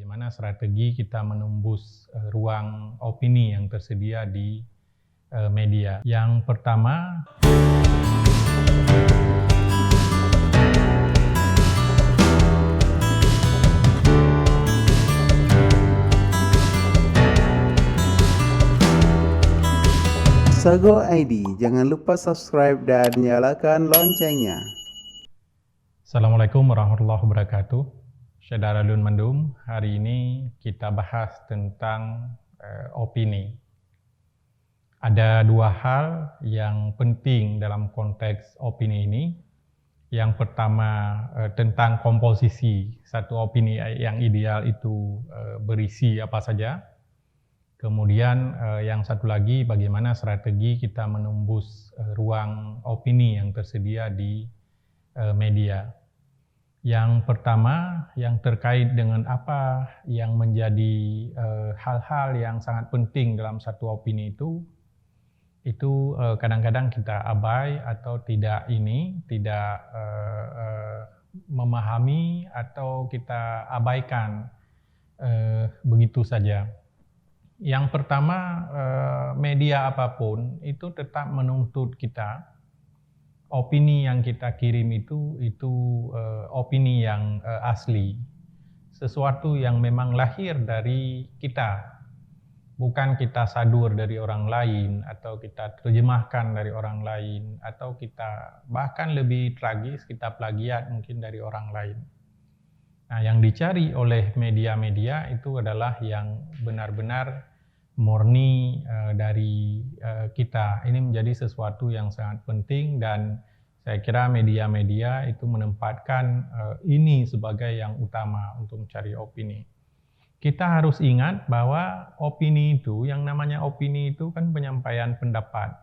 bagaimana strategi kita menembus ruang opini yang tersedia di media. Yang pertama, Sago ID, jangan lupa subscribe dan nyalakan loncengnya. Assalamualaikum warahmatullahi wabarakatuh. Saudara Lun Mendum, hari ini kita bahas tentang opini. Ada dua hal yang penting dalam konteks opini ini. Yang pertama tentang komposisi satu opini yang ideal itu berisi apa saja. Kemudian yang satu lagi bagaimana strategi kita menembus ruang opini yang tersedia di media. Yang pertama yang terkait dengan apa yang menjadi hal-hal yang sangat penting dalam satu opini itu kadang-kadang kita abai atau tidak memahami atau kita abaikan begitu saja. Yang pertama, media apapun itu tetap menuntut kita, opini yang kita kirim itu opini yang asli, sesuatu yang memang lahir dari kita, bukan kita sadur dari orang lain atau kita terjemahkan dari orang lain atau kita bahkan lebih tragis kita plagiat mungkin dari orang lain. Nah, yang dicari oleh media-media itu adalah yang benar-benar murni dari kita. Ini menjadi sesuatu yang sangat penting dan saya kira media-media itu menempatkan ini sebagai yang utama untuk mencari opini. Kita harus ingat bahwa opini itu, yang namanya opini itu kan penyampaian pendapat.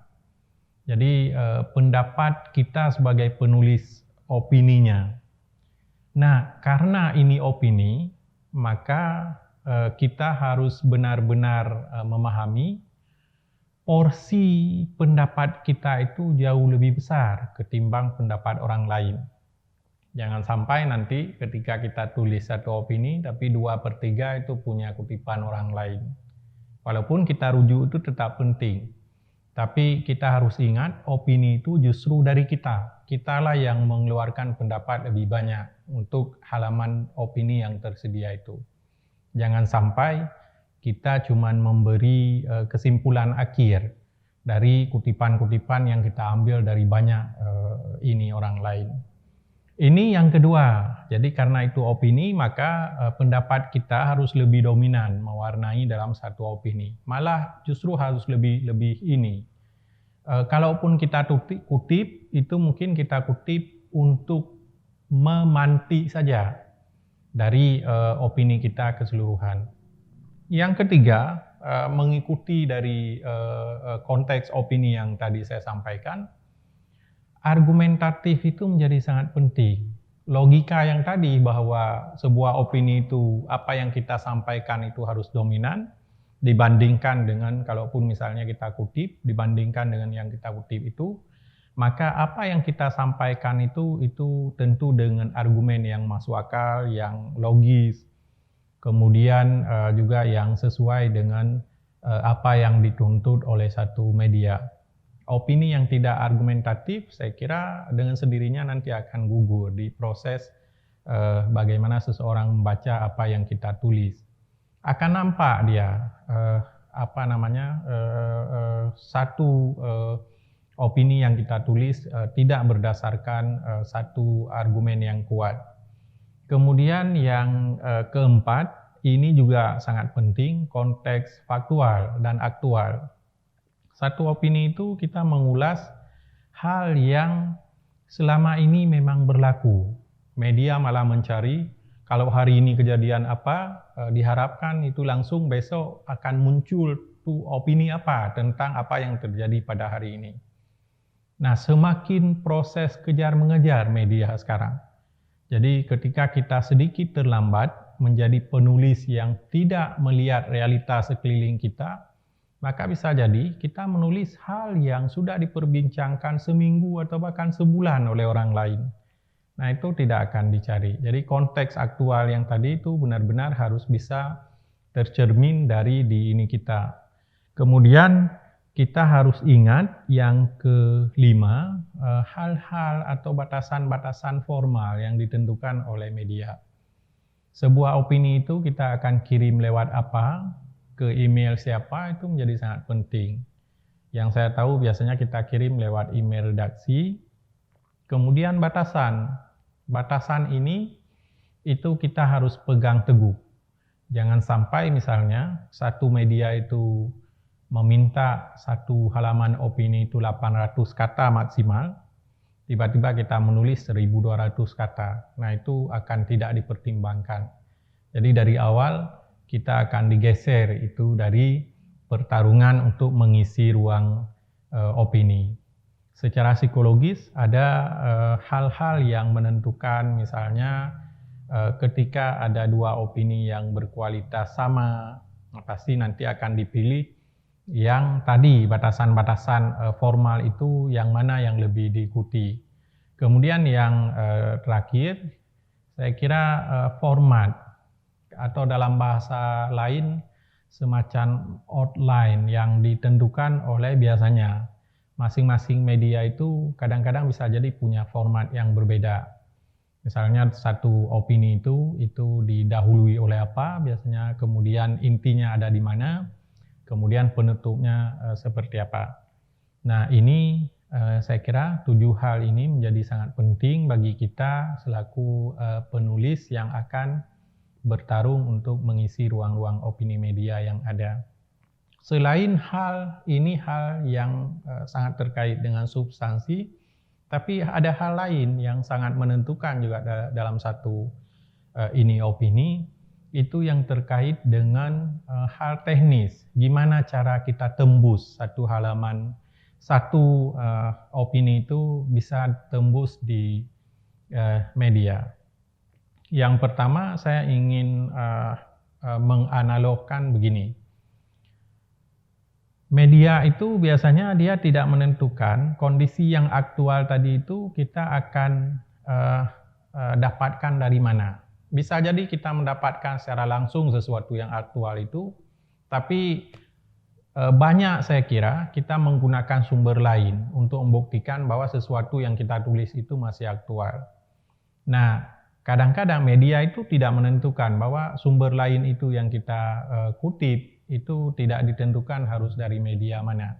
Jadi pendapat kita sebagai penulis opininya. Nah, karena ini opini, maka kita harus benar-benar memahami porsi pendapat kita itu jauh lebih besar ketimbang pendapat orang lain. Jangan sampai nanti ketika kita tulis satu opini, tapi 2/3 itu punya kutipan orang lain. Walaupun kita rujuk itu tetap penting, tapi kita harus ingat opini itu justru dari kita. Kitalah yang mengeluarkan pendapat lebih banyak untuk halaman opini yang tersedia itu. Jangan sampai kita cuma memberi kesimpulan akhir dari kutipan-kutipan yang kita ambil dari banyak orang lain. Ini yang kedua. Jadi karena itu opini, maka pendapat kita harus lebih dominan mewarnai dalam satu opini. Malah justru harus lebih ini. Kalaupun kita kutip, itu mungkin kita kutip untuk memantik saja dari opini kita keseluruhan. Yang ketiga, mengikuti dari konteks opini yang tadi saya sampaikan, argumentatif itu menjadi sangat penting. Logika yang tadi bahwa sebuah opini itu apa yang kita sampaikan itu harus dominan dibandingkan dengan kalaupun misalnya kita kutip dibandingkan dengan yang kita kutip itu, maka apa yang kita sampaikan itu tentu dengan argumen yang masuk akal, yang logis, kemudian juga yang sesuai dengan apa yang dituntut oleh satu media. Opini yang tidak argumentatif, saya kira dengan sendirinya nanti akan gugur di proses bagaimana seseorang membaca apa yang kita tulis. Akan nampak dia satu opini yang kita tulis tidak berdasarkan satu argumen yang kuat. Kemudian yang keempat, ini juga sangat penting, konteks faktual dan aktual. Satu opini itu kita mengulas hal yang selama ini memang berlaku. Media malah mencari, kalau hari ini kejadian apa, diharapkan itu langsung besok akan muncul tuh opini apa tentang apa yang terjadi pada hari ini. Nah, semakin proses kejar-mengejar media sekarang. Jadi ketika kita sedikit terlambat menjadi penulis yang tidak melihat realitas sekeliling kita, maka bisa jadi kita menulis hal yang sudah diperbincangkan seminggu atau bahkan sebulan oleh orang lain. Nah, itu tidak akan dicari. Jadi konteks aktual yang tadi itu benar-benar harus bisa tercermin dari di ini kita. Kemudian kita harus ingat yang kelima, hal-hal atau batasan-batasan formal yang ditentukan oleh media. Sebuah opini itu kita akan kirim lewat apa, ke email siapa, itu menjadi sangat penting. Yang saya tahu biasanya kita kirim lewat email redaksi. Kemudian batasan. Batasan ini itu kita harus pegang teguh. Jangan sampai misalnya satu media itu meminta satu halaman opini itu 800 kata maksimal, tiba-tiba kita menulis 1200 kata. Nah, itu akan tidak dipertimbangkan. Jadi dari awal kita akan digeser itu dari pertarungan untuk mengisi ruang opini. Secara psikologis ada hal-hal yang menentukan, misalnya ketika ada dua opini yang berkualitas sama, pasti nanti akan dipilih yang tadi batasan-batasan formal itu yang mana yang lebih diikuti. Kemudian yang terakhir, saya kira format atau dalam bahasa lain semacam outline yang ditentukan oleh biasanya masing-masing media itu kadang-kadang bisa jadi punya format yang berbeda. Misalnya satu opini itu didahului oleh apa, biasanya kemudian intinya ada di mana, kemudian penutupnya seperti apa. Nah, ini saya kira 7 hal ini menjadi sangat penting bagi kita selaku penulis yang akan bertarung untuk mengisi ruang-ruang opini media yang ada. Selain hal ini, hal yang sangat terkait dengan substansi, tapi ada hal lain yang sangat menentukan juga dalam satu ini opini, itu yang terkait dengan hal teknis. Gimana cara kita tembus satu halaman, satu opini itu bisa tembus di media. Yang pertama saya ingin menganalogkan begini. Media itu biasanya dia tidak menentukan kondisi yang aktual tadi itu kita akan dapatkan dari mana. Bisa jadi kita mendapatkan secara langsung sesuatu yang aktual itu, tapi banyak saya kira kita menggunakan sumber lain untuk membuktikan bahwa sesuatu yang kita tulis itu masih aktual. Nah, kadang-kadang media itu tidak menentukan bahwa sumber lain itu yang kita kutip itu tidak ditentukan harus dari media mana.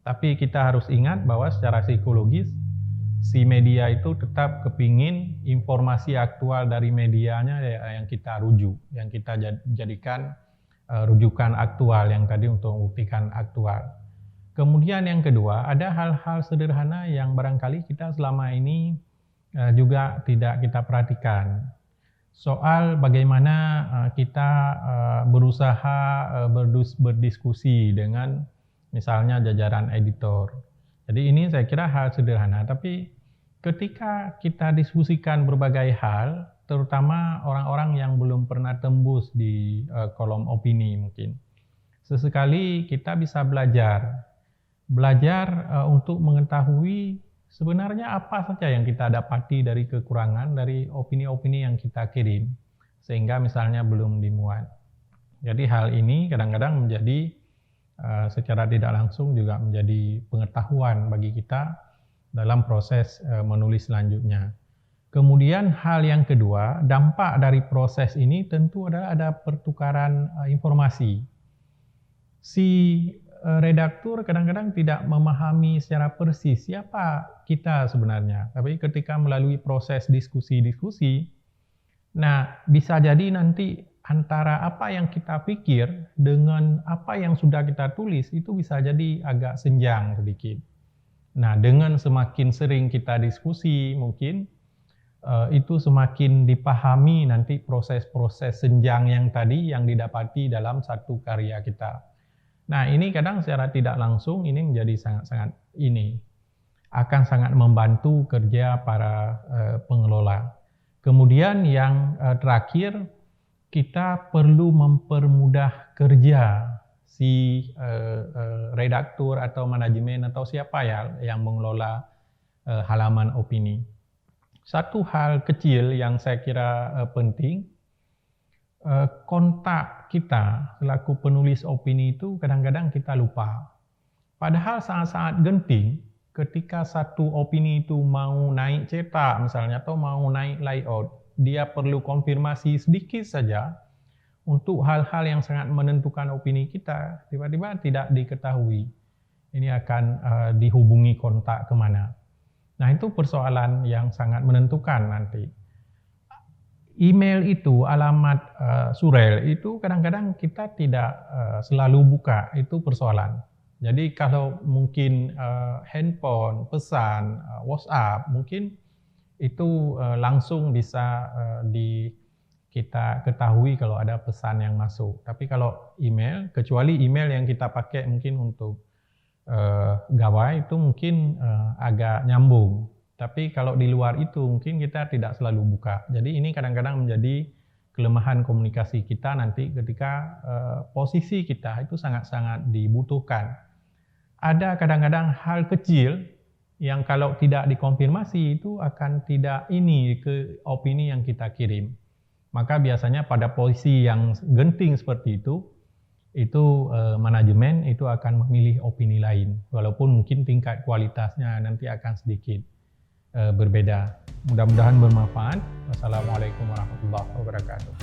Tapi kita harus ingat bahwa secara psikologis si media itu tetap kepingin informasi aktual dari medianya yang kita rujuk, yang kita jadikan rujukan aktual yang tadi untuk membuktikan aktual. Kemudian yang kedua, ada hal-hal sederhana yang barangkali kita selama ini juga tidak kita perhatikan. Soal bagaimana kita berusaha berdiskusi dengan misalnya jajaran editor. Jadi ini saya kira hal sederhana, tapi ketika kita diskusikan berbagai hal, terutama orang-orang yang belum pernah tembus di kolom opini mungkin, sesekali kita bisa belajar untuk mengetahui sebenarnya apa saja yang kita dapati dari kekurangan dari opini-opini yang kita kirim, sehingga misalnya belum dimuat. Jadi hal ini kadang-kadang menjadi secara tidak langsung juga menjadi pengetahuan bagi kita dalam proses menulis selanjutnya. Kemudian hal yang kedua, dampak dari proses ini tentu adalah ada pertukaran informasi. Si redaktur kadang-kadang tidak memahami secara persis siapa kita sebenarnya. Tapi ketika melalui proses diskusi-diskusi, nah bisa jadi nanti antara apa yang kita pikir dengan apa yang sudah kita tulis itu bisa jadi agak senjang sedikit. Nah, dengan semakin sering kita diskusi mungkin itu semakin dipahami nanti proses-proses senjang yang tadi yang didapati dalam satu karya kita. Nah, ini kadang secara tidak langsung ini menjadi sangat-sangat akan sangat membantu kerja para pengelola. Kemudian yang terakhir, kita perlu mempermudah kerja si redaktur atau manajemen atau siapa ya yang mengelola halaman opini. Satu hal kecil yang saya kira penting, kontak kita selaku penulis opini itu kadang-kadang kita lupa. Padahal sangat-sangat genting ketika satu opini itu mau naik cetak misalnya atau mau naik layout, dia perlu konfirmasi sedikit saja untuk hal-hal yang sangat menentukan opini kita, tiba-tiba tidak diketahui. Ini akan dihubungi kontak kemana. Nah, itu persoalan yang sangat menentukan nanti. Email itu, alamat surel itu kadang-kadang kita tidak selalu buka, itu persoalan. Jadi kalau mungkin handphone, pesan, WhatsApp, mungkin itu langsung bisa kita ketahui kalau ada pesan yang masuk. Tapi kalau email, kecuali email yang kita pakai mungkin untuk gawai itu mungkin agak nyambung. Tapi kalau di luar itu mungkin kita tidak selalu buka. Jadi ini kadang-kadang menjadi kelemahan komunikasi kita nanti ketika posisi kita itu sangat-sangat dibutuhkan. Ada kadang-kadang hal kecil yang kalau tidak dikonfirmasi itu akan tidak ini ke opini yang kita kirim. Maka biasanya pada posisi yang genting seperti itu manajemen itu akan memilih opini lain. Walaupun mungkin tingkat kualitasnya nanti akan sedikit berbeda. Mudah-mudahan bermanfaat. Wassalamualaikum warahmatullahi wabarakatuh.